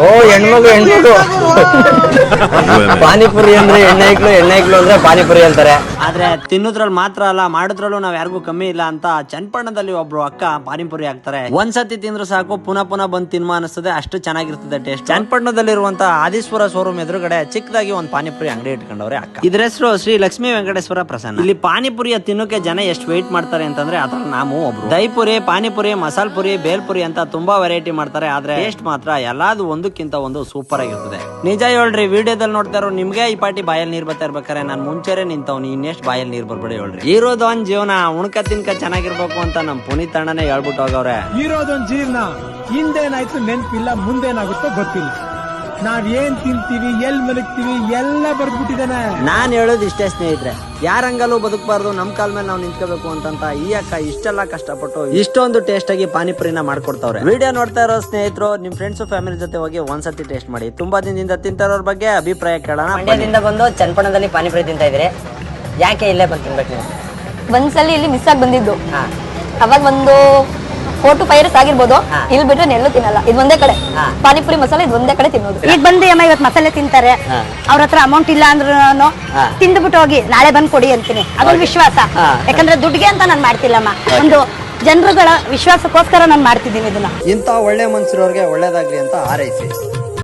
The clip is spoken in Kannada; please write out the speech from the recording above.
ಓ ಹೆಣ್ಮಗು ಪಾನಿಪುರಿ ಅಂದ್ರೆ ಎಣ್ಣೆ ಐಕ್ಳು ಅಂದ್ರೆ ಪಾನಿಪುರಿ ಅಂತಾರೆ. ಆದ್ರೆ ತಿನ್ನೋದ್ರಲ್ಲಿ ಮಾತ್ರ ಅಲ್ಲ, ಮಾಡೋದ್ರಲ್ಲೂ ನಾವ್ ಯಾರಿಗೂ ಕಮ್ಮಿ ಇಲ್ಲ ಅಂತ ಚನ್ನಪಟ್ಟಣದಲ್ಲಿ ಒಬ್ರು ಅಕ್ಕ ಪಾನಿಪುರಿ ಹಾಕ್ತಾರೆ. ಒಂದ್ಸತಿ ತಿಂದ್ರು ಸಾಕು ಪುನಃ ಬಂದ್ ತಿನ್ಮ ಅನಿಸ್ತದೆ, ಅಷ್ಟು ಚೆನ್ನಾಗಿರ್ತದೆ ಟೇಸ್ಟ್. ಚನ್ನಪಟ್ಟಣದಲ್ಲಿರುವಂತ ಆದೀಶ್ವರ ಶೋರೂಮ್ ಎದುರುಗಡೆ ಚಿಕ್ಕದಾಗಿ ಒಂದ್ ಪಾನಿಪುರಿ ಅಂಗಡಿ ಇಟ್ಕೊಂಡವ್ರೆ ಅಕ್ಕ. ಇದ್ರ ಹೆಸರು ಶ್ರೀ ಲಕ್ಷ್ಮೀ ವೆಂಕಟೇಶ್ವರ ಪ್ರಸನ್ನ. ಇಲ್ಲಿ ಪಾನಿಪುರಿಯ ತಿನ್ನೋಕೆ ಜನ ಎಷ್ಟು ವೆಯ್ಟ್ ಮಾಡ್ತಾರೆ ಅಂತಂದ್ರೆ ಅದ್ರಲ್ಲಿ ನಾವು ಒಬ್ರು. ದಹಿಪುರಿ, ಪಾನಿಪುರಿ, ಮಸಾಲ್ ಪುರಿ, ಬೇಲ್ಪುರಿ ಅಂತ ತುಂಬಾ ವೆರೈಟಿ ಮಾಡ್ತಾರೆ. ಆದ್ರೆ ಟೇಸ್ಟ್ ಮಾತ್ರ ಎಲ್ಲಾದು ಒಂದಕ್ಕಿಂತ ಒಂದು ಸೂಪರ್ ಆಗಿರ್ತದೆ. ನಿಜ ಹೇಳ್ರಿ, ವಿಡಿಯೋದಲ್ಲಿ ನೋಡ್ತಾ ಇರೋ ನಿಮ್ಗೆ ಈ ಪಾಟಿ ಬಾಯಲ್ಲಿ ನೀರ್ ಬರ್ತಾ ಇರ್ಬೇಕಾರೆ ನಾನ್ ಮುಂಚೆನೆ ನಿಂತವ್ನಿ, ಇನ್ನೆಷ್ಟು ಬಾಯಲ್ಲಿ ನೀರ್ ಬರ್ಬೇಡಿ ಹೇಳ್ರಿ. ಇರೋದೊಂದ್ ಜೀವನ ಉಣ್ಕ ತಿನ್ಕ ಚೆನ್ನಾಗಿರ್ಬೇಕು ಅಂತ ನಮ್ ಪುನೀತ್ ಅಣ್ಣನೇ ಹೇಳ್ಬಿಟ್ಟು ಹೋಗವ್ರೆ. ಇರೋದೊಂದ್ ಜೀವನ, ಹಿಂದೇನಾಯ್ತು ನೆನ್ಪಿಲ್ಲ, ಮುಂದೇನಾಗುತ್ತೋ ಗೊತ್ತಿಲ್ಲ. ನಾವ್ ಏನ್ ತಿಂತೀವಿ, ಎಲ್ ಮಲಗ್ತೀವಿ ಎಲ್ಲ ಬರ್ದ್ಬಿಟ್ಟಿದಾನೆ. ನಾನ್ ಹೇಳೋದು ಇಷ್ಟೇ ಸ್ನೇಹಿತರೆ, ಯಾರಂಗಲ್ಲೂ ಬದುಕಬಾರ್ದು, ನಮ್ ಕಾಲ್ ಮೇಲೆ ನಾವು ನಿಂತ್ಕೋಬೇಕು ಅಂತ ಈ ಅಕ್ಕ ಇಷ್ಟೆಲ್ಲ ಕಷ್ಟಪಟ್ಟು ಇಷ್ಟೊಂದು ಟೇಸ್ಟ್ ಆಗಿ ಪಾನಿಪುರಿನ ಮಾಡ್ಕೊಡ್ತಾವ್ರೆ. ವಿಡಿಯೋ ನೋಡ್ತಾ ಇರೋ ಸ್ನೇಹಿತರು ನಿಮ್ ಫ್ರೆಂಡ್ಸ್ ಫ್ಯಾಮಿಲಿ ಜೊತೆ ಹೋಗಿ ಒಂದ್ಸತಿ ಟೇಸ್ಟ್ ಮಾಡಿ. ತುಂಬಾ ದಿನದಿಂದ ತಿಂತಾರೋರ್ ಬಗ್ಗೆ ಅಭಿಪ್ರಾಯ ಕೇಳೋಣ. ಮಂಡ್ಯದಿಂದ ಬಂದು ಚನ್ನಪಟ್ಟಣದಲ್ಲಿ ಪಾನಿಪುರಿ ತಿಂತಾ ಇದ್ರಿ, ಯಾಕೆ ಇಲ್ಲೇ ಬಂದು ತಿನ್ಬೇಕು ನೀವು? ಒಂದ್ಸಲಿ ಇಲ್ಲಿ ಮಿಸ್ ಆಗಿ ಬಂದಿದ್ದು, ಅವಾಗ ಒಂದು 4 to 5 years ಆಗಿರ್ಬೋದು. ಇಲ್ಲಿ ಬಿಟ್ರೆ ಎಲ್ಲೂ ತಿನ್ನಲ್ಲ, ಇದು ಒಂದೇ ಕಡೆ ಪಾನಿಪುರಿ ಮಸಾಲೆ, ಇದು ಒಂದೇ ಕಡೆ ತಿನ್ನೋದು. ಈಗ ಬಂದು ಅಮ್ಮ ಇವತ್ತು ಮಸಾಲೆ ತಿಂತಾರೆ, ಅವ್ರ ಹತ್ರ ಅಮೌಂಟ್ ಇಲ್ಲ ಅಂದ್ರೆ ತಿಂದ್ಬಿಟ್ಟು ಹೋಗಿ ನಾಳೆ ಬಂದ್ ಕೊಡಿ ಅಂತೀನಿ. ಅದೊಂದು ವಿಶ್ವಾಸ. ಯಾಕಂದ್ರೆ ದುಡ್ಡಿಗೆ ಅಂತ ನಾನು ಮಾಡ್ತಿಲ್ಲಮ್ಮ, ಒಂದು ಜನರುಗಳ ವಿಶ್ವಾಸಕ್ಕೋಸ್ಕರ ನಾನು ಮಾಡ್ತಿದ್ದೀನಿ ಇದನ್ನ. ಇಂತ ಒಳ್ಳೆ ಮನ್ಸಿರೋರ್ಗೆ ಒಳ್ಳೇದಾಗ್ಲಿ ಅಂತ ಹಾರೈಸಿ.